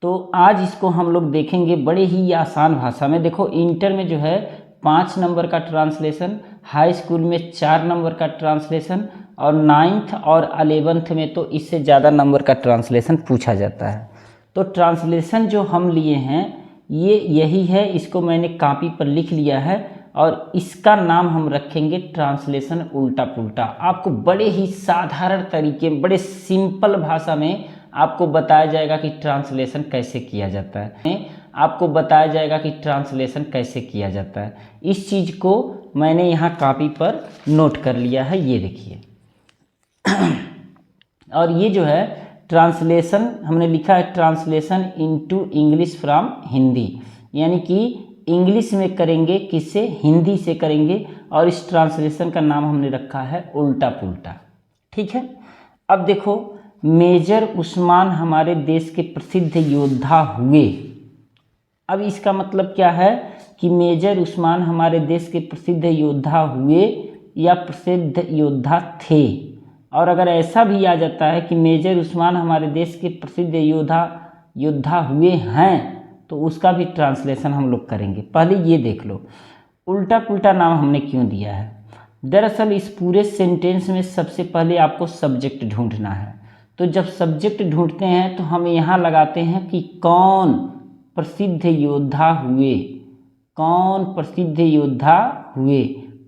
तो आज इसको हम लोग देखेंगे बड़े ही आसान भाषा में। देखो इंटर में जो है 5 नंबर का ट्रांसलेशन, हाई स्कूल में 4 नंबर का ट्रांसलेशन और 9th और 11th में तो इससे ज़्यादा नंबर का ट्रांसलेशन पूछा जाता है। तो ट्रांसलेशन जो हम लिए हैं ये यही है, इसको मैंने कॉपी पर लिख लिया है और इसका नाम हम रखेंगे ट्रांसलेशन उल्टा पुल्टा। आपको बड़े ही साधारण तरीके, बड़े सिंपल भाषा में आपको बताया जाएगा कि ट्रांसलेशन कैसे किया जाता है। आपको बताया जाएगा कि ट्रांसलेशन कैसे किया जाता है। इस चीज़ को मैंने यहाँ कॉपी पर नोट कर लिया है, ये देखिए। और ये जो है ट्रांसलेशन हमने लिखा है translation into English from Hindi, यानी कि इंग्लिश में करेंगे, किससे, हिंदी से करेंगे। और इस ट्रांसलेशन का नाम हमने रखा है उल्टा पुल्टा। ठीक है। अब देखो, मेजर उस्मान हमारे देश के प्रसिद्ध योद्धा हुए। अब इसका मतलब क्या है कि मेजर उस्मान हमारे देश के प्रसिद्ध योद्धा हुए या प्रसिद्ध योद्धा थे। और अगर ऐसा भी आ जाता है कि मेजर उस्मान हमारे देश के प्रसिद्ध योद्धा हुए हैं, तो उसका भी ट्रांसलेशन हम लोग करेंगे। पहले ये देख लो उल्टा पुल्टा नाम हमने क्यों दिया है। दरअसल इस पूरे सेंटेंस में सबसे पहले आपको सब्जेक्ट ढूंढना है। तो जब सब्जेक्ट ढूंढते हैं तो हम यहाँ लगाते हैं कि कौन प्रसिद्ध योद्धा हुए, कौन प्रसिद्ध योद्धा हुए,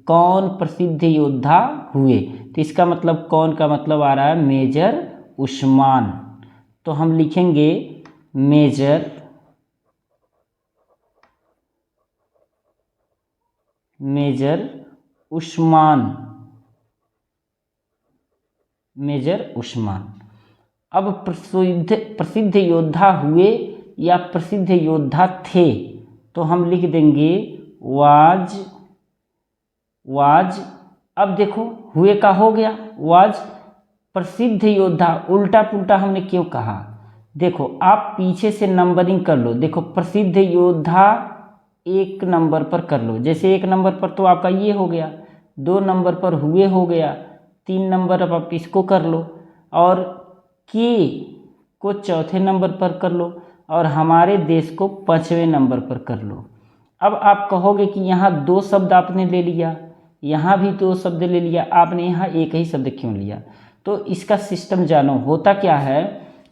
कौन प्रसिद्ध योद्धा हुए। तो इसका मतलब कौन का मतलब आ रहा है मेजर उस्मान। तो हम लिखेंगे मेजर उस्मान, मेजर उस्मान। अब प्रसिद्ध योद्धा हुए या प्रसिद्ध योद्धा थे, तो हम लिख देंगे वाज। अब देखो हुए का हो गया वाज, प्रसिद्ध योद्धा उल्टा पुल्टा हमने क्यों कहा। देखो आप पीछे से नंबरिंग कर लो। देखो प्रसिद्ध योद्धा 1 नंबर पर कर लो, जैसे 1 नंबर पर तो आपका ये हो गया, 2 नंबर पर हुए हो गया, 3 नंबर अब आप इसको कर लो और के को 4थे नंबर पर कर लो और हमारे देश को 5वें नंबर पर कर लो। अब आप कहोगे कि यहाँ 2 शब्द आपने ले लिया, यहाँ भी 2 शब्द ले लिया, आपने यहाँ एक ही शब्द क्यों लिया। तो इसका सिस्टम जानो। होता क्या है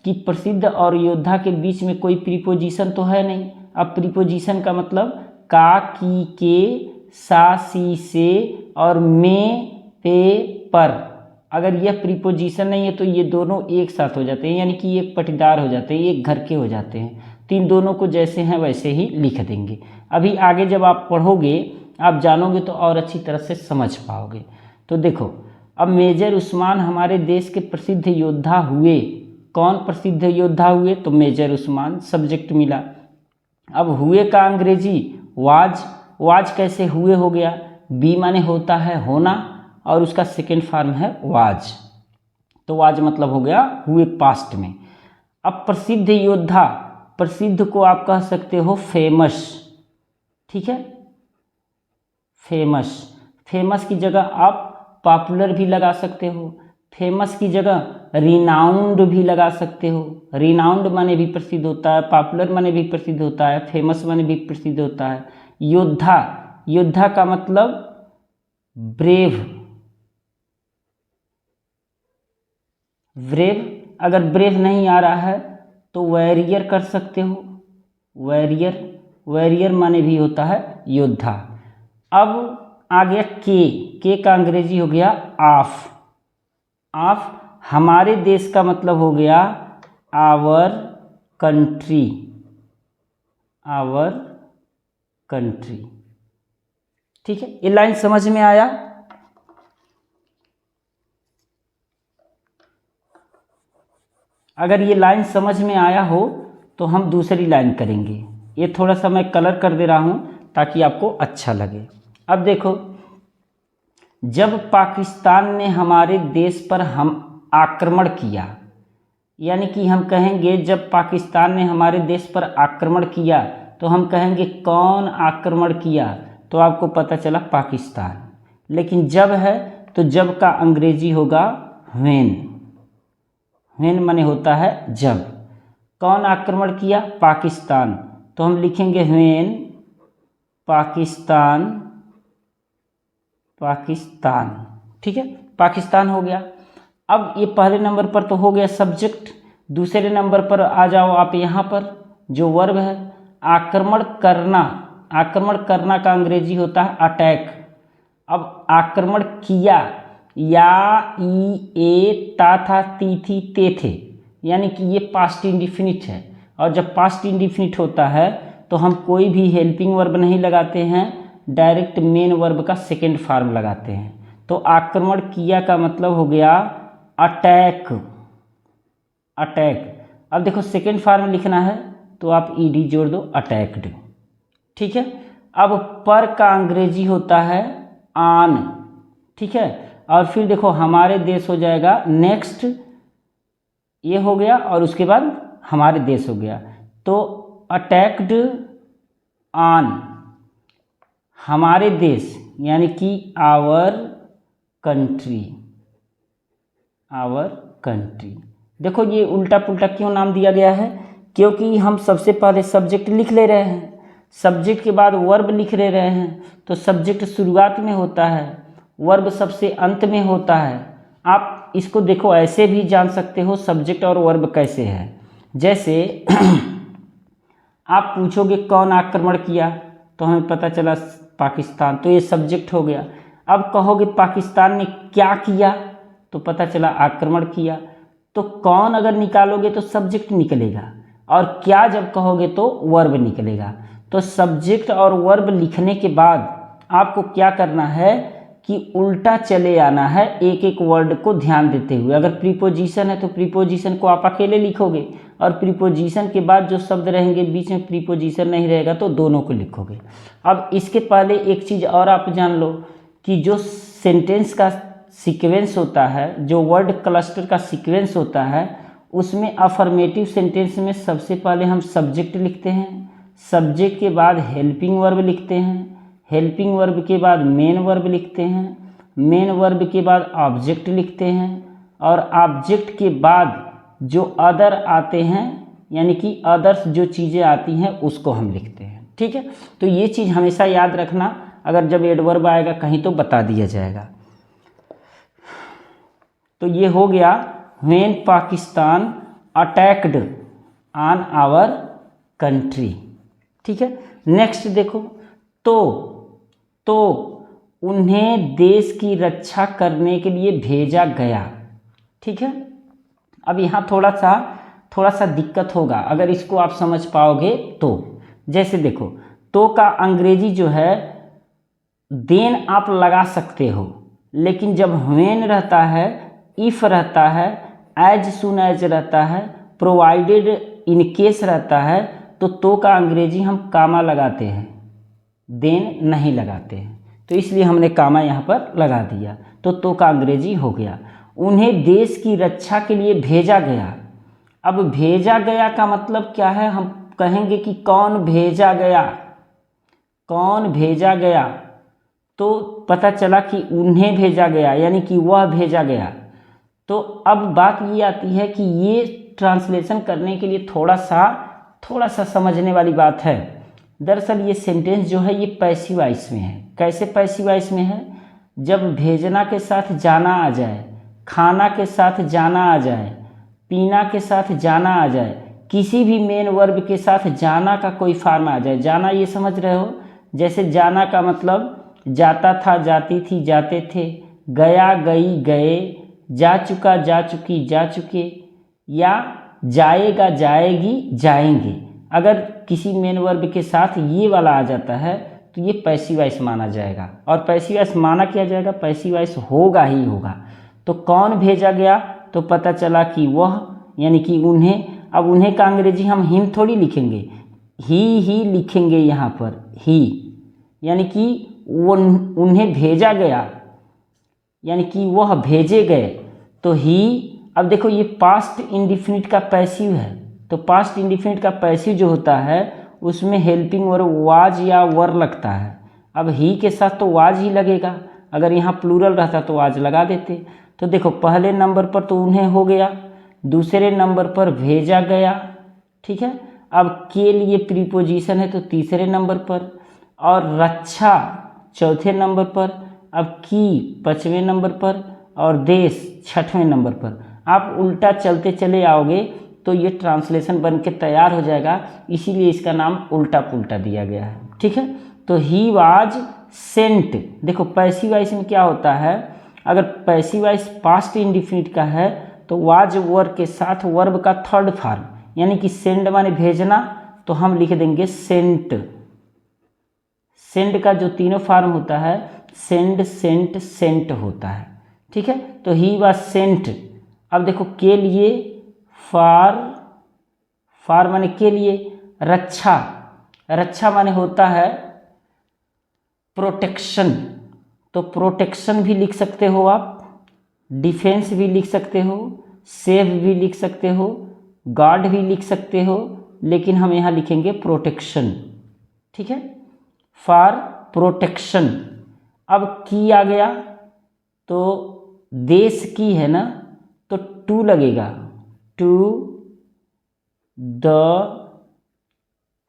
कि प्रसिद्ध और योद्धा के बीच में कोई प्रीपोजिशन तो है नहीं। अब प्रीपोजिशन का मतलब का, की, के, सा, सी, से और में, पे, पर। अगर यह प्रीपोजिशन नहीं है तो ये दोनों एक साथ हो जाते हैं, यानी कि एक पटीदार हो जाते हैं, एक घर के हो जाते हैं। तो इन दोनों को जैसे हैं वैसे ही लिख देंगे। अभी आगे जब आप पढ़ोगे, आप जानोगे तो और अच्छी तरह से समझ पाओगे। तो देखो अब मेजर उस्मान हमारे देश के प्रसिद्ध योद्धा हुए। कौन प्रसिद्ध योद्धा हुए, तो मेजर उस्मान, सब्जेक्ट मिला। अब हुए का अंग्रेजी वाज कैसे हुए हो गया, बी माने होता है होना और उसका सेकेंड फॉर्म है वाज, तो वाज मतलब हो गया हुए पास्ट में। अब प्रसिद्ध योद्धा, प्रसिद्ध को आप कह सकते हो फेमस। ठीक है, फेमस की जगह आप पॉपुलर भी लगा सकते हो, फेमस की जगह रिनाउंड भी लगा सकते हो। रिनाउंड माने भी प्रसिद्ध होता है, पॉपुलर माने भी प्रसिद्ध होता है, फेमस माने भी प्रसिद्ध होता है। योद्धा का मतलब ब्रेव। अगर ब्रेव नहीं आ रहा है तो वॉरियर कर सकते हो। वॉरियर माने भी होता है योद्धा। अब आ गया के का अंग्रेजी हो गया ऑफ। हमारे देश का मतलब हो गया आवर कंट्री। ठीक है, ये लाइन समझ में आया। अगर ये लाइन समझ में आया हो तो हम दूसरी लाइन करेंगे। ये थोड़ा सा मैं कलर कर दे रहा हूँ ताकि आपको अच्छा लगे। अब देखो, जब पाकिस्तान ने हमारे देश पर हम आक्रमण किया, यानी कि हम कहेंगे जब पाकिस्तान ने हमारे देश पर आक्रमण किया, तो हम कहेंगे कौन आक्रमण किया, तो आपको पता चला पाकिस्तान। लेकिन जब है तो जब का अंग्रेजी होगा व्हेन माने होता है जब। कौन आक्रमण किया? पाकिस्तान। तो हम लिखेंगे व्हेन पाकिस्तान, पाकिस्तान, ठीक है, पाकिस्तान हो गया। अब ये पहले नंबर पर तो हो गया सब्जेक्ट। दूसरे नंबर पर आ जाओ आप, यहाँ पर जो वर्ब है आक्रमण करना। आक्रमण करना का अंग्रेजी होता है अटैक। अब आक्रमण किया, या ई ए ता था ती थी ते थे, यानी कि ये पास्ट इंडिफिनिट है। और जब पास्ट इंडिफिनिट होता है तो हम कोई भी हेल्पिंग वर्ब नहीं लगाते हैं, डायरेक्ट मेन वर्ब का सेकेंड फॉर्म लगाते हैं। तो आक्रमण किया का मतलब हो गया अटैक, अटैक। अब देखो सेकेंड फॉर्म लिखना है तो आप ईडी जोड़ दो, अटैक्ड, ठीक है। अब पर का अंग्रेजी होता है आन, ठीक है। और फिर देखो हमारे देश हो जाएगा नेक्स्ट, ये हो गया, और उसके बाद हमारे देश हो गया। तो अटैक्ड ऑन हमारे देश, यानी कि आवर कंट्री, आवर कंट्री। देखो ये उल्टा पुल्टा क्यों नाम दिया गया है? क्योंकि हम सबसे पहले सब्जेक्ट लिख ले रहे हैं, सब्जेक्ट के बाद वर्ब लिख ले रहे हैं। तो सब्जेक्ट शुरुआत में होता है, वर्ब सबसे अंत में होता है। आप इसको देखो ऐसे भी जान सकते हो सब्जेक्ट और वर्ब कैसे है। जैसे आप पूछोगे कौन आक्रमण किया, तो हमें पता चला पाकिस्तान, तो ये सब्जेक्ट हो गया। अब कहोगे पाकिस्तान ने क्या किया, तो पता चला आक्रमण किया। तो कौन अगर निकालोगे तो सब्जेक्ट निकलेगा, और क्या जब कहोगे तो वर्ब निकलेगा। तो सब्जेक्ट और वर्ब लिखने के बाद आपको क्या करना है कि उल्टा चले आना है, एक एक वर्ड को ध्यान देते हुए। अगर प्रीपोजिशन है तो प्रीपोजिशन को आप अकेले लिखोगे, और प्रीपोजिशन के बाद जो शब्द रहेंगे बीच में प्रीपोजिशन नहीं रहेगा तो दोनों को लिखोगे। अब इसके पहले एक चीज़ और आप जान लो कि जो सेंटेंस का सीक्वेंस होता है, जो वर्ड क्लस्टर का सीक्वेंस होता है, उसमें अफर्मेटिव सेंटेंस में सबसे पहले हम सब्जेक्ट लिखते हैं, सब्जेक्ट के बाद हेल्पिंग वर्ब लिखते हैं, हेल्पिंग वर्ब के बाद मेन वर्ब लिखते हैं, मेन वर्ब के बाद ऑब्जेक्ट लिखते हैं, और ऑब्जेक्ट के बाद जो अदर आते हैं, यानी कि अदर्स जो चीज़ें आती हैं उसको हम लिखते हैं, ठीक है। तो ये चीज़ हमेशा याद रखना, अगर जब एडवर्ब आएगा कहीं तो बता दिया जाएगा। तो ये हो गया when Pakistan attacked on our country, ठीक है। नेक्स्ट देखो, तो उन्हें देश की रक्षा करने के लिए भेजा गया, ठीक है। अब यहाँ थोड़ा सा दिक्कत होगा अगर इसको आप समझ पाओगे तो। जैसे देखो, तो का अंग्रेजी जो है देन आप लगा सकते हो, लेकिन जब व्हेन रहता है, इफ रहता है, एज सुन एज रहता है, प्रोवाइडेड इन केस रहता है, तो का अंग्रेजी हम कामा लगाते हैं, देन नहीं लगाते हैं। तो इसलिए हमने कामा यहाँ पर लगा दिया, तो का अंग्रेजी हो गया। उन्हें देश की रक्षा के लिए भेजा गया। अब भेजा गया का मतलब क्या है? हम कहेंगे कि कौन भेजा गया, कौन भेजा गया, तो पता चला कि उन्हें भेजा गया, यानी कि वह भेजा गया। तो अब बात ये आती है कि ये ट्रांसलेशन करने के लिए थोड़ा सा समझने वाली बात है। दरअसल ये सेंटेंस जो है ये पैसिव वॉइस में है। कैसे पैसिव वॉइस में है? जब भेजना के साथ जाना आ जाए, खाना के साथ जाना आ जाए, पीना के साथ जाना आ जाए, किसी भी मेन वर्ब के साथ जाना का कोई फॉर्म आ जाए। जाना ये समझ रहे हो, जैसे जाना का मतलब जाता था, जाती थी, जाते थे, गया, गई, गए, जा चुका, जा चुकी, जा चुके, या जाएगा, जाएगी, जाएंगे। अगर किसी मेन वर्ब के साथ ये वाला आ जाता है तो ये पैसिव वॉइस माना जाएगा, और पैसिव वॉइस माना किया जाएगा, पैसिव वॉइस होगा ही होगा। तो कौन भेजा गया, तो पता चला कि वह, यानी कि उन्हें। अब उन्हें का अंग्रेजी हम हिम थोड़ी लिखेंगे, ही लिखेंगे यहाँ पर, ही, यानी कि वो उन्हें भेजा गया, यानी कि वह भेजे गए, तो ही। अब देखो ये पास्ट इंडिफिनिट का पैसिव है, तो पास्ट इंडिफिनिट का पैसिव जो होता है उसमें हेल्पिंग वर्ब वाज या वर लगता है। अब ही के साथ तो वाज ही लगेगा, अगर यहाँ प्लूरल रहता तो वाज लगा देते। तो देखो पहले नंबर पर तो उन्हें हो गया, दूसरे नंबर पर भेजा गया, ठीक है। अब के लिए प्रीपोजिशन है तो तीसरे नंबर पर, और रक्षा चौथे नंबर पर, अब की पाँचवें नंबर पर, और देश छठवें नंबर पर। आप उल्टा चलते चले आओगे तो ये ट्रांसलेशन बन के तैयार हो जाएगा, इसीलिए इसका नाम उल्टा पुल्टा दिया गया है, ठीक है। तो ही वाज सेंट, देखो पैसिव वॉइस में क्या होता है, अगर पैसिव वॉइस पास्ट इंडिफिनिट का है तो वाज वर्ब के साथ वर्ब का थर्ड फॉर्म, यानी कि सेंड माने भेजना, तो हम लिख देंगे सेंट। सेंड का जो तीनों फॉर्म होता है सेंड, सेंट, सेंट होता है, ठीक है। तो ही वाज सेंट। अब देखो के लिए फार माने के लिए, रक्षा, रक्षा माने होता है प्रोटेक्शन, तो प्रोटेक्शन भी लिख सकते हो आप, डिफेंस भी लिख सकते हो, सेव भी लिख सकते हो, गार्ड भी लिख सकते हो, लेकिन हम यहाँ लिखेंगे प्रोटेक्शन, ठीक है, फॉर प्रोटेक्शन। अब की आ गया तो देश की है ना, तो टू लगेगा, टू द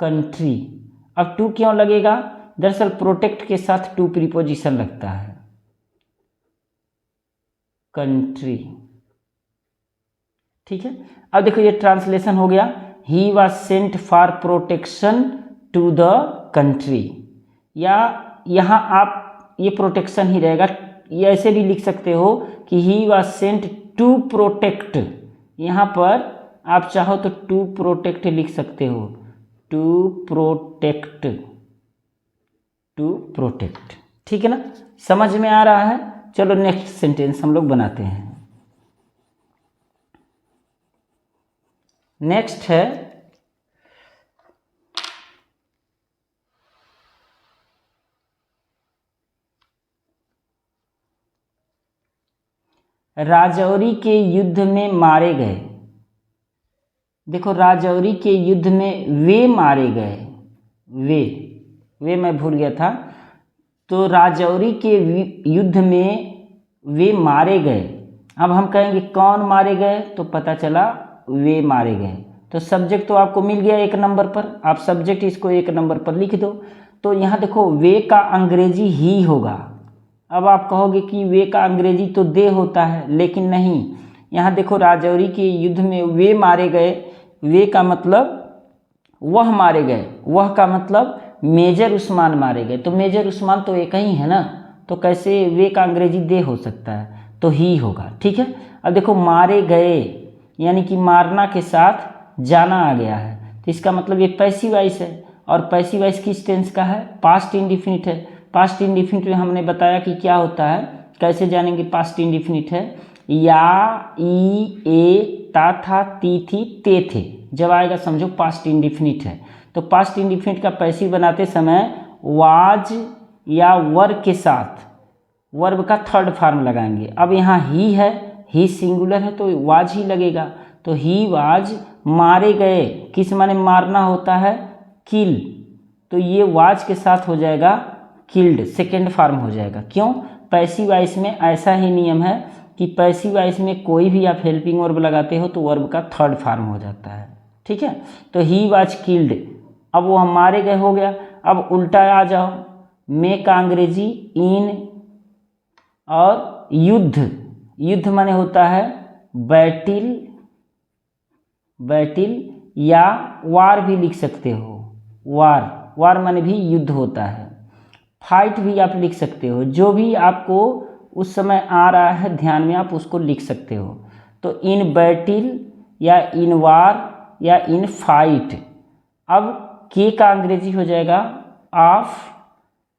कंट्री। अब टू क्यों लगेगा, दरअसल प्रोटेक्ट के साथ टू प्रीपोजिशन लगता है, कंट्री, ठीक है। अब देखो ये ट्रांसलेशन हो गया, he was sent for protection to the country, या यहाँ आप ये प्रोटेक्शन ही रहेगा, ये ऐसे भी लिख सकते हो कि he was sent to protect, यहाँ पर आप चाहो तो टू प्रोटेक्ट लिख सकते हो, टू प्रोटेक्ट, टू प्रोटेक्ट, ठीक है ना, समझ में आ रहा है। चलो नेक्स्ट सेंटेंस हम लोग बनाते हैं। नेक्स्ट है राजौरी के युद्ध में मारे गए। देखो राजौरी के युद्ध में वे मारे गए, वे मैं भूल गया था, तो राजौरी के युद्ध में वे मारे गए। अब हम कहेंगे कौन मारे गए, तो पता चला वे मारे गए, तो सब्जेक्ट तो आपको मिल गया एक नंबर पर, आप सब्जेक्ट इसको एक नंबर पर लिख दो। तो यहाँ देखो वे का अंग्रेजी ही होगा। अब आप कहोगे कि वे का अंग्रेजी तो दे होता है, लेकिन नहीं, यहाँ देखो राजौरी के युद्ध में वे मारे गए, वे का मतलब वह मारे गए, वह का मतलब मेजर उस्मान मारे गए, तो मेजर उस्मान तो एक ही है ना, तो कैसे वे का अंग्रेजी दे हो सकता है, तो ही होगा, ठीक है। अब देखो मारे गए यानी कि मारना के साथ जाना आ गया है, तो इसका मतलब ये पैसिव वॉइस है, और पैसिव वॉइस किस टेंस का है, पास्ट इंडिफिनिट है। पास्ट इंडिफिनिट में हमने बताया कि क्या होता है, कैसे जानेंगे पास्ट इंडिफिनिट है, या, ई, ए, ता था, ती थी, ते थे, जब आएगा समझो पास्ट इंडिफिनिट है। तो पास्ट इंडिफिनिट का पैसिव बनाते समय वाज या वर के साथ वर्ब का थर्ड फॉर्म लगाएंगे। अब यहाँ ही है, ही सिंगुलर है तो वाज ही लगेगा, तो ही वाज मारे गए, किस माने मारना होता है, किल, तो ये वाज के साथ हो जाएगा किल्ड, सेकेंड फॉर्म हो जाएगा। क्यों, पैसिव वॉइस में ऐसा ही नियम है कि पैसिव वॉइस में कोई भी आप हेल्पिंग वर्ब लगाते हो तो वर्ब का थर्ड फॉर्म हो जाता है, ठीक है। तो ही वाज किल्ड, अब वो हम मारे गए हो गया। अब उल्टा आ जाओ, मे का अंग्रेजी इन, और युद्ध, युद्ध माने होता है बैटिल, बैटिल, या वार भी लिख सकते हो, वार, वार माने भी युद्ध होता है, फाइट भी आप लिख सकते हो, जो भी आपको उस समय आ रहा है ध्यान में आप उसको लिख सकते हो। तो इन बैटिल या इन वार या इन फाइट। अब के का अंग्रेजी हो जाएगा ऑफ,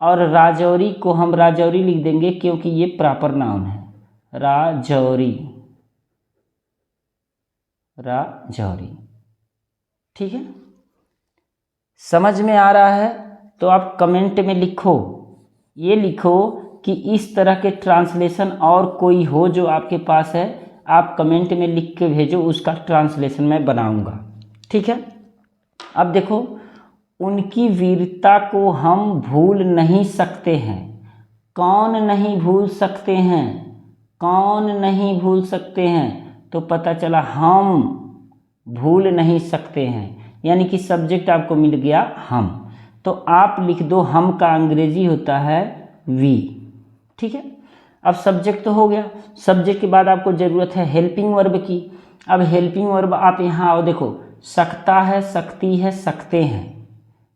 और राजौरी को हम राजौरी लिख देंगे क्योंकि ये प्रॉपर नाउन है, राजौरी, राजौरी, ठीक है। समझ में आ रहा है तो आप कमेंट में लिखो, ये लिखो कि इस तरह के ट्रांसलेशन और कोई हो जो आपके पास है, आप कमेंट में लिख के भेजो, उसका ट्रांसलेशन मैं बनाऊंगा, ठीक है। अब देखो, उनकी वीरता को हम भूल नहीं सकते हैं। कौन नहीं भूल सकते हैं, कौन नहीं भूल सकते हैं, तो पता चला हम भूल नहीं सकते हैं, यानी कि सब्जेक्ट आपको मिल गया हम। तो आप लिख दो हम का अंग्रेजी होता है वी। ठीक है, अब सब्जेक्ट तो हो गया। सब्जेक्ट के बाद आपको ज़रूरत है हेल्पिंग वर्ब की। अब हेल्पिंग वर्ब आप यहाँ आओ, देखो सकता है, सकती है, सकते हैं।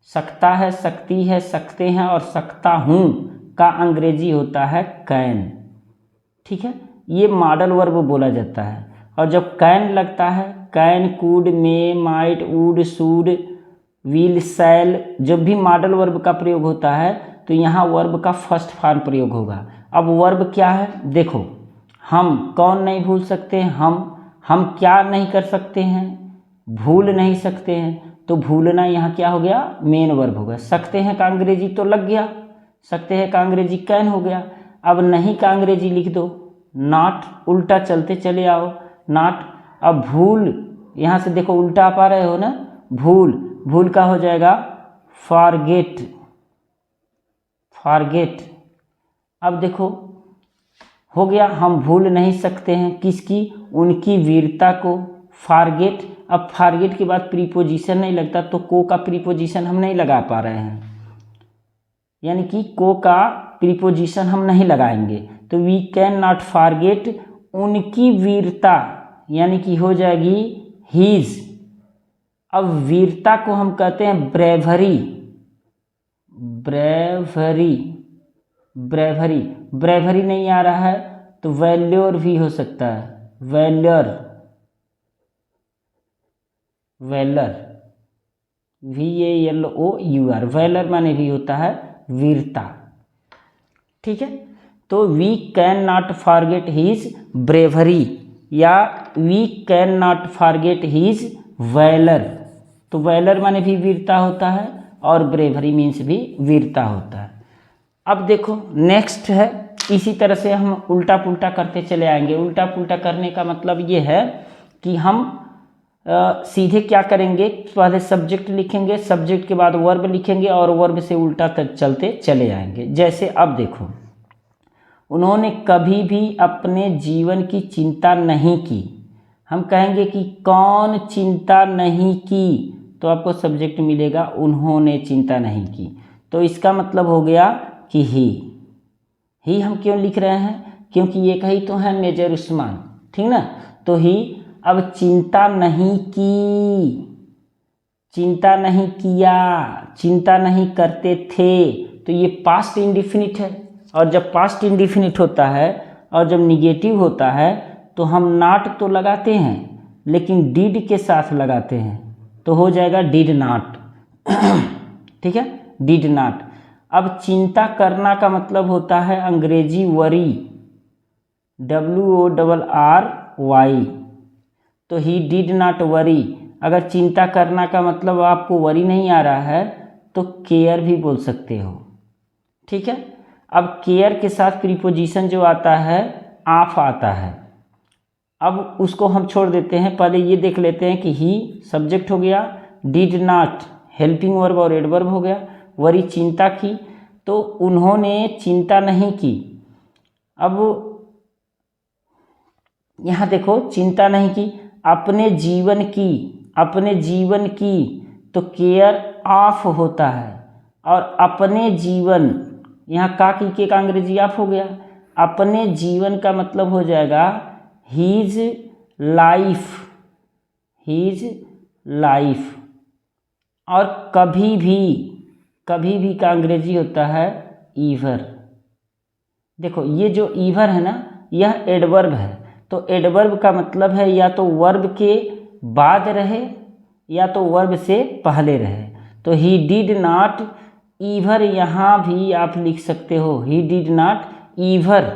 सकता है, सकती है, सकते हैं और सकता हूँ का अंग्रेजी होता है कैन। ठीक है, ये मॉडल वर्ब बोला जाता है। और जब कैन लगता है, can, could, may, might, would, should, will, shall, जब भी मॉडल वर्ब का प्रयोग होता है तो यहाँ वर्ब का फर्स्ट फॉर्म प्रयोग होगा। अब वर्ब क्या है, देखो हम कौन नहीं भूल सकते, हम क्या नहीं कर सकते हैं, भूल नहीं सकते हैं। तो भूलना यहाँ क्या हो गया, मेन वर्ब होगा। सकते हैं का अंग्रेजी तो लग गया, सकते हैं का अंग्रेजी कैन हो गया। अब नहीं का अंग्रेजी लिख दो नॉट, उल्टा चलते चले आओ नॉट। अब भूल, यहाँ से देखो उल्टा पा रहे हो ना, भूल, भूल का हो जाएगा फॉरगेट, फॉरगेट। अब देखो हो गया, हम भूल नहीं सकते हैं किसकी, उनकी वीरता को, फॉरगेट। अब फॉरगेट के बाद प्रीपोजिशन नहीं लगता तो को का प्रीपोजिशन हम नहीं लगा पा रहे हैं, यानी कि को का प्रीपोजिशन हम नहीं लगाएंगे। तो वी कैन नॉट फॉरगेट उनकी वीरता, यानी कि हो जाएगी हीज। अब वीरता को हम कहते हैं ब्रेवरी, ब्रेवरी, ब्रेवरी। ब्रेवरी नहीं आ रहा है तो वैल्योर भी हो सकता है, वैल्यर, वैलर, VALOUR, वैलर माने भी होता है वीरता। ठीक है, तो we can not forget his bravery या we can not forget his valour. तो वैलर माने भी वीरता होता है और ब्रेवरी मीन्स भी वीरता होता है। अब देखो नेक्स्ट है, इसी तरह से हम उल्टा पुल्टा करते चले आएंगे। उल्टा पुल्टा करने का मतलब ये है कि हम सीधे क्या करेंगे, पहले सब्जेक्ट लिखेंगे, सब्जेक्ट के बाद वर्ब लिखेंगे और वर्ब से उल्टा तक चलते चले आएंगे। जैसे अब देखो, उन्होंने कभी भी अपने जीवन की चिंता नहीं की। हम कहेंगे कि कौन चिंता नहीं की, तो आपको सब्जेक्ट मिलेगा उन्होंने चिंता नहीं की। तो इसका मतलब हो गया कि ही हम क्यों लिख रहे हैं, क्योंकि एक ही तो है मेजर उस्मान, ठीक ना। तो ही, अब चिंता नहीं की, चिंता नहीं किया, चिंता नहीं करते थे, तो ये पास्ट इंडिफिनिट है। और जब पास्ट इंडिफिनिट होता है और जब निगेटिव होता है तो हम नॉट तो लगाते हैं लेकिन डिड के साथ लगाते हैं, तो हो जाएगा डिड नॉट। ठीक है, डिड नॉट। अब चिंता करना का मतलब होता है अंग्रेजी वरी, WORRY। तो ही डिड नॉट वरी। अगर चिंता करना का मतलब आपको वरी नहीं आ रहा है तो केयर भी बोल सकते हो। ठीक है, अब केयर के साथ प्रीपोजिशन जो आता है ऑफ आता है। अब उसको हम छोड़ देते हैं, पहले ये देख लेते हैं कि ही सब्जेक्ट हो गया, डिड नॉट हेल्पिंग वर्ब और एडवर्ब हो गया, वरी चिंता की, तो उन्होंने चिंता नहीं की। अब यहाँ देखो चिंता नहीं की, अपने जीवन की, अपने जीवन की, तो केयर ऑफ होता है। और अपने जीवन, यहाँ का की के का अंग्रेजी ऑफ हो गया। अपने जीवन का मतलब हो जाएगा हीज लाइफ, हीज लाइफ। और कभी भी का अंग्रेजी होता है ईवर। देखो ये जो ईवर है ना, यह एडवर्ब है। तो एडवर्ब का मतलब है या तो वर्ब के बाद रहे या तो वर्ब से पहले रहे। तो ही डिड नॉट ईवर, यहाँ भी आप लिख सकते हो he did not ever,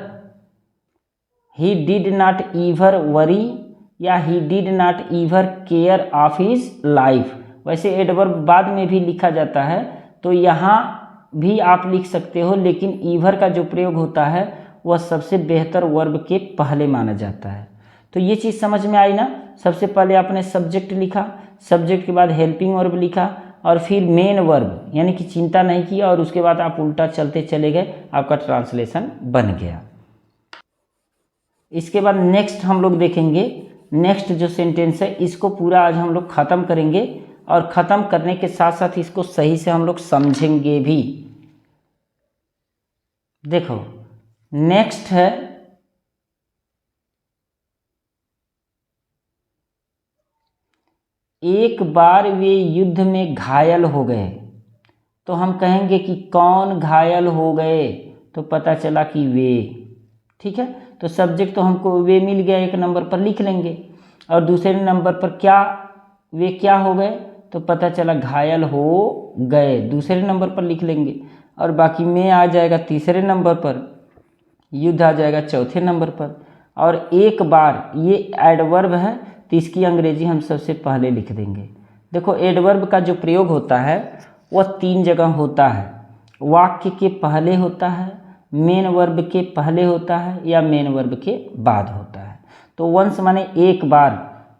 he did not ever worry या he did not ever care of his life. वैसे एडवर्ब बाद में भी लिखा जाता है तो यहाँ भी आप लिख सकते हो, लेकिन ईवर का जो प्रयोग होता है वह सबसे बेहतर वर्ब के पहले माना जाता है। तो ये चीज़ समझ में आई ना। सबसे पहले आपने सब्जेक्ट लिखा, सब्जेक्ट के बाद हेल्पिंग वर्ब लिखा और फिर मेन वर्ब यानी कि चिंता नहीं की, और उसके बाद आप उल्टा चलते चले गए, आपका ट्रांसलेशन बन गया। इसके बाद नेक्स्ट हम लोग देखेंगे, नेक्स्ट जो सेंटेंस है इसको पूरा आज हम लोग ख़त्म करेंगे और ख़त्म करने के साथ साथ इसको सही से हम लोग समझेंगे भी। देखो नेक्स्ट है एक बार वे युद्ध में घायल हो गए, तो हम कहेंगे कि कौन घायल हो गए, तो पता चला कि वे। ठीक है, तो सब्जेक्ट तो हमको वे मिल गया, एक नंबर पर लिख लेंगे। और दूसरे नंबर पर क्या, वे क्या हो गए, तो पता चला घायल हो गए, दूसरे नंबर पर लिख लेंगे। और बाकी में आ जाएगा तीसरे नंबर पर, युद्ध आ जाएगा चौथे नंबर पर। और एक बार ये एडवर्ब है, तो इसकी अंग्रेजी हम सबसे पहले लिख देंगे। देखो एडवर्ब का जो प्रयोग होता है वह 3 जगह होता है। वाक्य के पहले होता है, मेन वर्ब के पहले होता है, या मेन वर्ब के बाद होता है। तो वंस माने एक बार।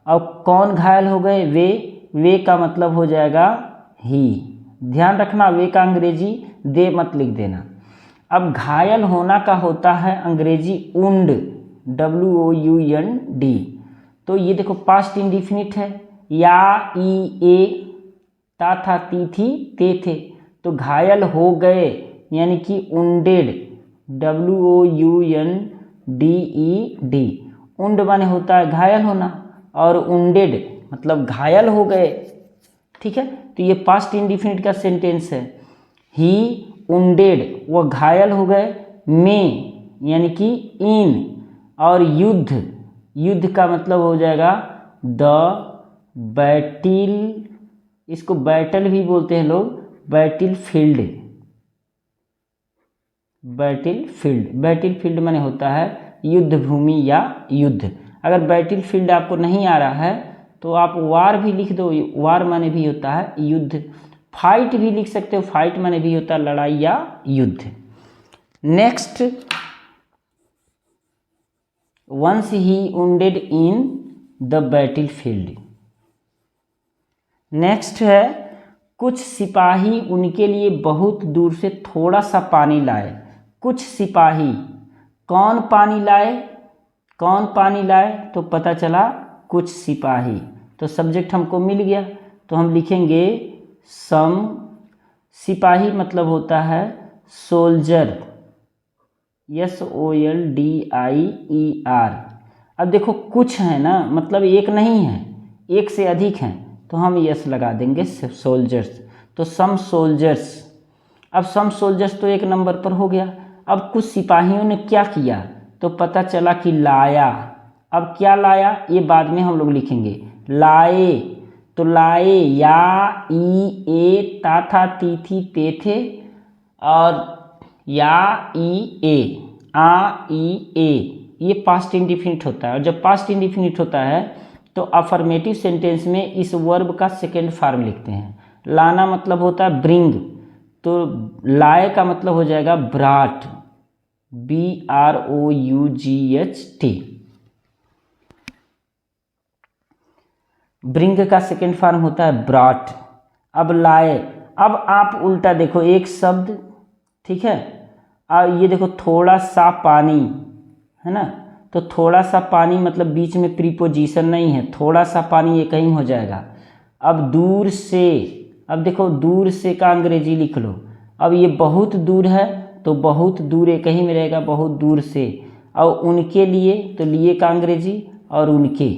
अब कौन घायल हो गए, वे का मतलब हो जाएगा ही। ध्यान रखना वे का अंग्रेजी दे मत लिख देना। अब घायल होना का होता है अंग्रेजी वुंड, WOUND। तो ये देखो पास्ट इंडिफिनिट है, या ई ए, ता था ती थी ते थे। तो घायल हो गए यानी कि वुंडेड, WOUNDED। उंड माने होता है घायल होना, और वुंडेड मतलब घायल हो गए। ठीक है, तो ये पास्ट इंडिफिनिट का सेंटेंस है। ही वुंडेड, वो घायल हो गए, में यानी कि इन, और युद्ध का मतलब हो जाएगा द बैटिल, इसको बैटल भी बोलते हैं लोग, बैटिल फील्ड माने होता है युद्ध भूमि या युद्ध। अगर बैटिल फील्ड आपको नहीं आ रहा है तो आप वार भी लिख दो, वार माने भी होता है युद्ध। फाइट भी लिख सकते हो, फाइट माने भी होता है लड़ाई या युद्ध। Next, once he wounded in the battle field. Next है कुछ सिपाही उनके लिए बहुत दूर से थोड़ा सा पानी लाए। कुछ सिपाही, कौन पानी लाए, तो पता चला कुछ सिपाही। तो सब्जेक्ट हमको मिल गया, तो हम लिखेंगे सम। सिपाही मतलब होता है सोल्जर, SOLDIER। अब देखो कुछ है ना, मतलब एक नहीं है, एक से अधिक हैं, तो हम यस लगा देंगे सोल्जर्स। तो सम सोल्जर्स। अब सम सोल्जर्स तो एक नंबर पर हो गया। अब कुछ सिपाहियों ने क्या किया, तो पता चला कि लाया। अब क्या लाया ये बाद में हम लोग लिखेंगे, लाए। तो लाए, या ई ए, ता था ती थी ते थे, और या ई ए, आ ई ए, ये पास्ट इंडिफिनिट होता है। और जब पास्ट इंडिफिनिट होता है तो अफर्मेटिव सेंटेंस में इस वर्ब का सेकेंड फॉर्म लिखते हैं। लाना मतलब होता है ब्रिंग, तो लाए का मतलब हो जाएगा ब्राट, BROUGHT। ब्रिंग का सेकेंड फॉर्म होता है ब्राट। अब लाए, अब आप उल्टा देखो एक शब्द, ठीक है, और ये देखो थोड़ा सा पानी है ना, तो थोड़ा सा पानी मतलब बीच में प्रीपोजिशन नहीं है, थोड़ा सा पानी ये कहीं हो जाएगा। अब दूर से, अब देखो दूर से का अंग्रेजी लिख लो। अब ये बहुत दूर है तो बहुत दूर एक ही में रहेगा, बहुत दूर से। और उनके लिए, तो लिए का अंग्रेजी और उनके।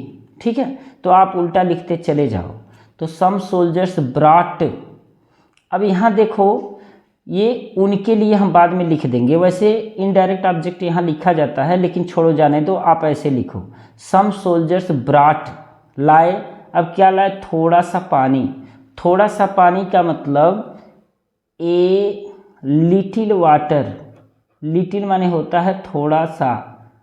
ठीक है, तो आप उल्टा लिखते चले जाओ। तो सम सोल्जर्स ब्राट। अब यहाँ देखो ये उनके लिए हम बाद में लिख देंगे, वैसे इनडायरेक्ट ऑब्जेक्ट यहाँ लिखा जाता है, लेकिन छोड़ो जाने दो, आप ऐसे लिखो सम सोल्जर्स ब्राट, लाए। अब क्या लाए, थोड़ा सा पानी। थोड़ा सा पानी का मतलब ए लिटिल वाटर, लिटिल माने होता है थोड़ा सा,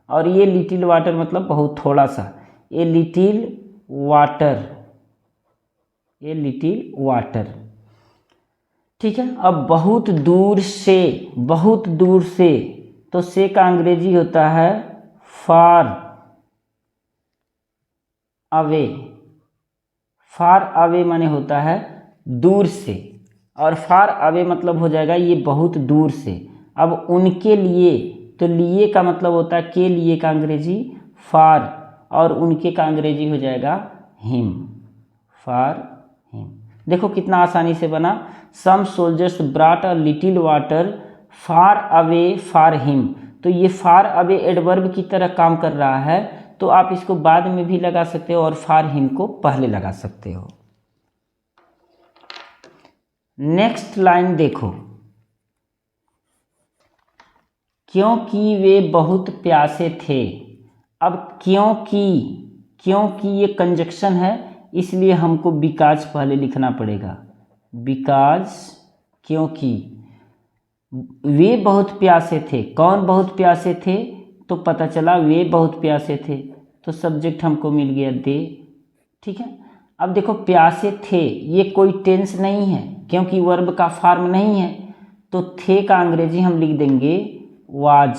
और ये लिटिल वाटर मतलब बहुत थोड़ा सा, a little water, a little water. ठीक है, अब बहुत दूर से, बहुत दूर से, तो से का अंग्रेजी होता है फार अवे। फार अवे माने होता है दूर से, और फार अवे मतलब हो जाएगा ये बहुत दूर से। अब उनके लिए, तो लिए का मतलब होता है के लिए का अंग्रेजी फार, और उनके का अंग्रेजी हो जाएगा हिम, फार हिम। देखो कितना आसानी से बना। Some soldiers brought a little water far away for him. तो ये फार अवे एडवर्ब की तरह काम कर रहा है, तो आप इसको बाद में भी लगा सकते हो और फॉर हिम को पहले लगा सकते हो। नेक्स्ट लाइन देखो, क्योंकि वे बहुत प्यासे थे। अब क्योंकि ये कंजक्शन है, इसलिए हमको बिकॉज पहले लिखना पड़ेगा। बिकॉज, क्योंकि वे बहुत प्यासे थे। कौन बहुत प्यासे थे? तो पता चला वे बहुत प्यासे थे, तो सब्जेक्ट हमको मिल गया दे। ठीक है। अब देखो प्यासे थे, ये कोई टेंस नहीं है क्योंकि वर्ब का फॉर्म नहीं है, तो थे का अंग्रेजी हम लिख देंगे वाज।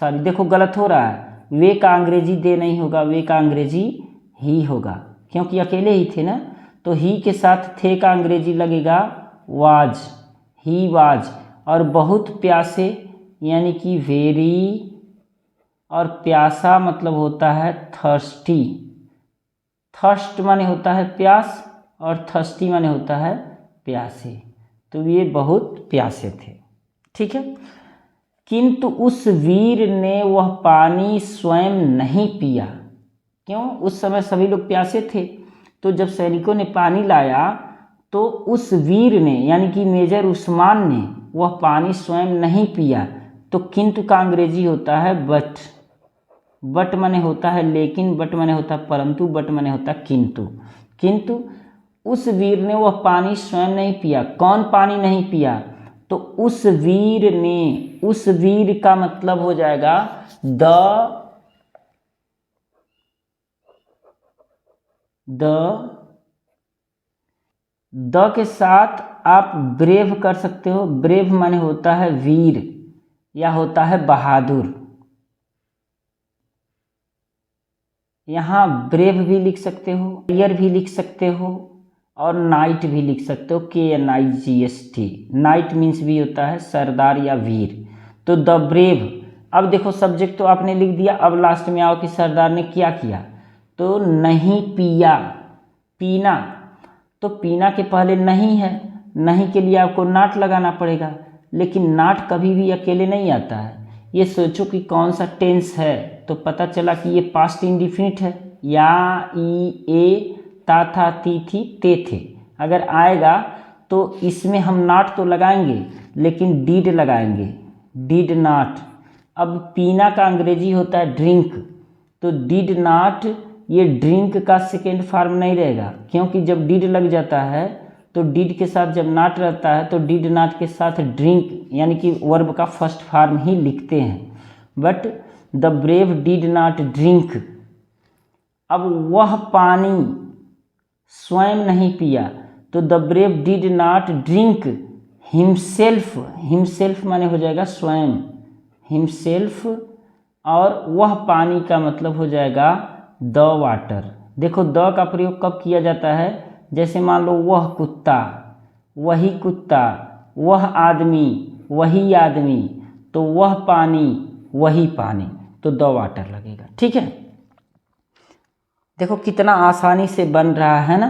सॉरी, देखो गलत हो रहा है, वे का अंग्रेजी दे नहीं होगा, वे का अंग्रेजी ही होगा, क्योंकि अकेले ही थे ना। तो ही के साथ थे का अंग्रेजी लगेगा वाज, ही वाज। और बहुत प्यासे यानी कि वेरी, और प्यासा मतलब होता है थर्स्टी। थर्स्ट माने होता है प्यास, और थर्स्टी माने होता है प्यासे। तो ये बहुत प्यासे थे। ठीक है। किंतु उस वीर ने वह पानी स्वयं नहीं पिया। क्यों? उस समय सभी लोग प्यासे थे, तो जब सैनिकों ने पानी लाया तो उस वीर ने यानी कि मेजर उस्मान ने वह पानी स्वयं नहीं पिया। तो किंतु का अंग्रेजी होता है बट। बट माने होता है लेकिन, बट माने होता है परंतु, बट माने होता है किंतु। किंतु उस वीर ने वह पानी स्वयं नहीं पिया। कौन पानी नहीं पिया? तो उस वीर ने, उस वीर का मतलब हो जाएगा द के साथ आप ब्रेव कर सकते हो। ब्रेव माने होता है वीर या होता है बहादुर। यहाँ ब्रेव भी लिख सकते हो, वॉरियर भी लिख सकते हो, और नाइट भी लिख सकते हो, KNIGST। नाइट मीन्स भी होता है सरदार या वीर। तो द ब्रेव। अब देखो सब्जेक्ट तो आपने लिख दिया, अब लास्ट में आओ कि सरदार ने क्या किया। तो नहीं पिया, पीना। तो पीना के पहले नहीं है, नहीं के लिए आपको नाट लगाना पड़ेगा, लेकिन नाट कभी भी अकेले नहीं आता है। ये सोचो कि कौन सा टेंस है, तो पता चला कि ये पास्ट इंडिफिनिट है। या, ई, ए, ता था, ती थी, ते थे। अगर आएगा तो इसमें हम नाट तो लगाएंगे, लेकिन डीड लगाएंगे, डिड नॉट। अब पीना का अंग्रेजी होता है ड्रिंक, तो डिड नॉट, ये ड्रिंक का सेकेंड फॉर्म नहीं रहेगा, क्योंकि जब डिड लग जाता है तो डिड के साथ जब नॉट रहता है तो डिड नॉट के साथ ड्रिंक यानी कि वर्ब का फर्स्ट फॉर्म ही लिखते हैं। But the brave did not drink. अब वह पानी स्वयं नहीं पिया, तो the brave did not drink himself. Himself माने हो जाएगा स्वयं, हिमसेल्फ। और वह पानी का मतलब हो जाएगा द वाटर। देखो द का प्रयोग कब किया जाता है? जैसे मान लो वह कुत्ता, वही कुत्ता, वह आदमी, वही आदमी, तो वह पानी, वही पानी, तो द वाटर लगेगा। ठीक है। देखो कितना आसानी से बन रहा है ना।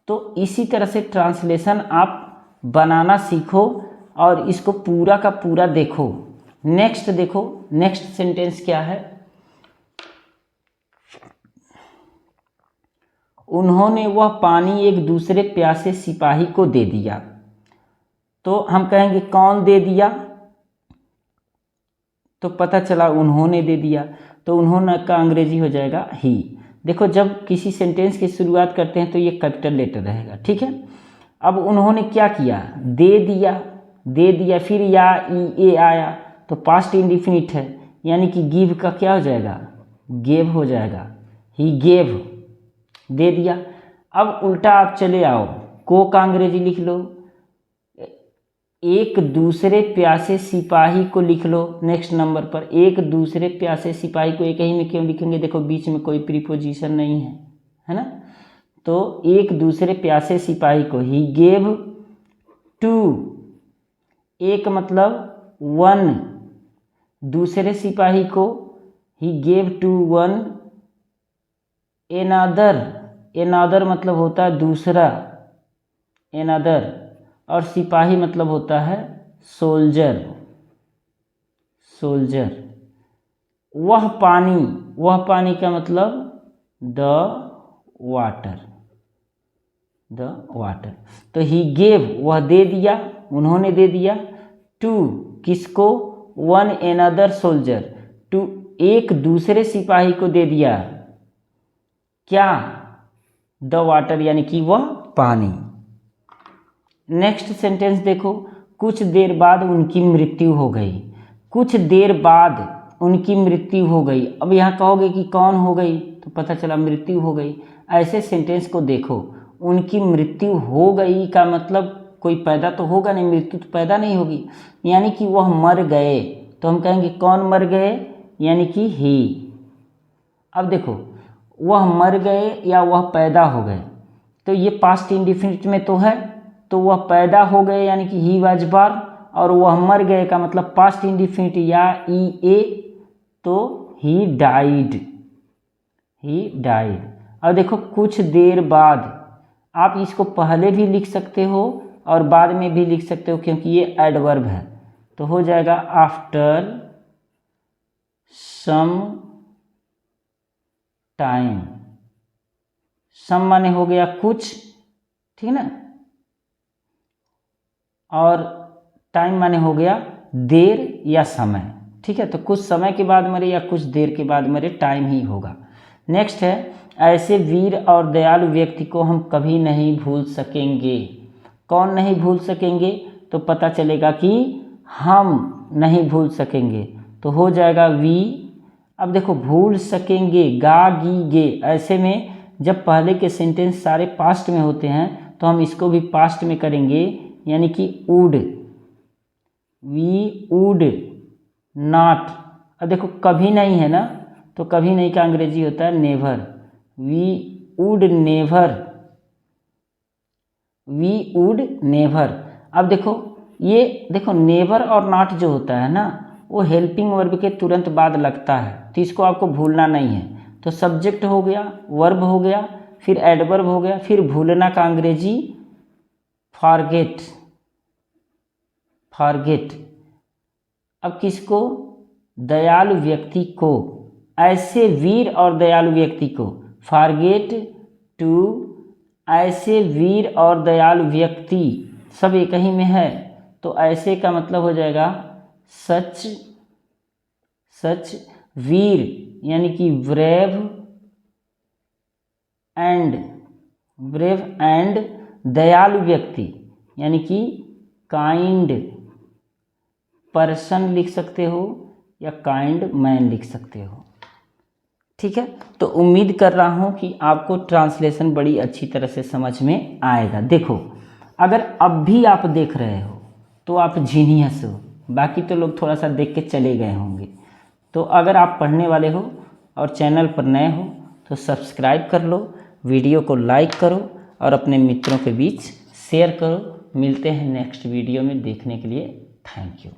तो इसी तरह से ट्रांसलेशन आप बनाना सीखो और इसको पूरा का पूरा देखो। नेक्स्ट देखो, नेक्स्ट सेंटेंस क्या है? उन्होंने वह पानी एक दूसरे प्यासे सिपाही को दे दिया। तो हम कहेंगे कौन दे दिया? तो पता चला उन्होंने दे दिया, तो उन्होंने का अंग्रेजी हो जाएगा ही। देखो जब किसी सेंटेंस की शुरुआत करते हैं तो ये कैपिटल लेटर रहेगा। ठीक है। अब उन्होंने क्या किया? दे दिया, दे दिया, फिर या, ई, ए आया, तो पास्ट इंडिफिनिट है, यानी कि गिव का क्या हो जाएगा? गेव हो जाएगा। ही गेव, दे दिया। अब उल्टा आप चले आओ, को का अंग्रेजी लिख लो, एक दूसरे प्यासे सिपाही को लिख लो नेक्स्ट नंबर पर। एक दूसरे प्यासे सिपाही को एक ही में क्यों लिखेंगे? देखो बीच में कोई प्रीपोजिशन नहीं है ना। तो एक दूसरे प्यासे सिपाही को, ही गेव टू, एक मतलब वन, दूसरे सिपाही को, he gave to one another. Another मतलब होता है दूसरा, एनदर, और सिपाही मतलब होता है सोल्जर, सोल्जर। वह पानी का मतलब द वाटर, द वाटर। तो ही गेव, वह दे दिया, उन्होंने दे दिया, टू किसको, वन एनदर सोल्जर, टू एक दूसरे सिपाही को दे दिया, क्या, द वाटर यानी कि वह पानी। नेक्स्ट सेंटेंस देखो, कुछ देर बाद उनकी मृत्यु हो गई, कुछ देर बाद उनकी मृत्यु हो गई। अब यहाँ कहोगे कि कौन हो गई, तो पता चला मृत्यु हो गई। ऐसे सेंटेंस को देखो, उनकी मृत्यु हो गई का मतलब कोई पैदा तो होगा नहीं, मृत्यु तो पैदा नहीं होगी, यानी कि वह मर गए। तो हम कहेंगे कौन मर गए, यानी कि ही। अब देखो, वह मर गए या वह पैदा हो गए, तो ये पास्ट इंडिफिनिट में तो है, तो वह पैदा हो गए यानी कि ही वाज बॉर्न, और वह मर गए का मतलब पास्ट इंडिफिनिट या ई ए, तो ही डाइड, ही डाइड। अब देखो कुछ देर बाद, आप इसको पहले भी लिख सकते हो और बाद में भी लिख सकते हो क्योंकि ये एडवर्ब है, तो हो जाएगा आफ्टर सम टाइम। सम माने हो गया कुछ, ठीक है ना, और टाइम माने हो गया देर या समय, ठीक है। तो कुछ समय के बाद मरे या कुछ देर के बाद मरे, टाइम ही होगा। नेक्स्ट है, ऐसे वीर और दयालु व्यक्ति को हम कभी नहीं भूल सकेंगे। कौन नहीं भूल सकेंगे, तो पता चलेगा कि हम नहीं भूल सकेंगे, तो हो जाएगा वी। अब देखो भूल सकेंगे, गा गी गे, ऐसे में जब पहले के सेंटेंस सारे पास्ट में होते हैं तो हम इसको भी पास्ट में करेंगे, यानी कि वुड, वी वुड नॉट। अब देखो कभी नहीं है ना, तो कभी नहीं का अंग्रेजी होता है never, we would never, we would never. अब देखो ये देखो नेवर और नॉट जो होता है ना, वो हेल्पिंग वर्ब के तुरंत बाद लगता है, तो इसको आपको भूलना नहीं है। तो सब्जेक्ट हो गया, वर्ब हो गया, फिर एडवर्ब हो गया, फिर भूलना का अंग्रेजी फॉरगेट, फॉरगेट। अब किसको, दयालु व्यक्ति को, ऐसे वीर और दयालु व्यक्ति को, फॉरगेट टू, ऐसे वीर और दयालु व्यक्ति, सब एक ही में है, तो ऐसे का मतलब हो जाएगा सच, सच वीर यानी कि ब्रेव एंड, ब्रेव एंड दयालु व्यक्ति यानी कि काइंड पर्सन लिख सकते हो या काइंड मैन लिख सकते हो, ठीक है। तो उम्मीद कर रहा हूँ कि आपको ट्रांसलेशन बड़ी अच्छी तरह से समझ में आएगा। देखो अगर अब भी आप देख रहे हो तो आप जीनियस हो, बाकी तो लोग थोड़ा सा देख के चले गए होंगे। तो अगर आप पढ़ने वाले हो और चैनल पर नए हो तो सब्सक्राइब कर लो, वीडियो को लाइक करो और अपने मित्रों के बीच शेयर करो। मिलते हैं नेक्स्ट वीडियो में, देखने के लिए थैंक यू।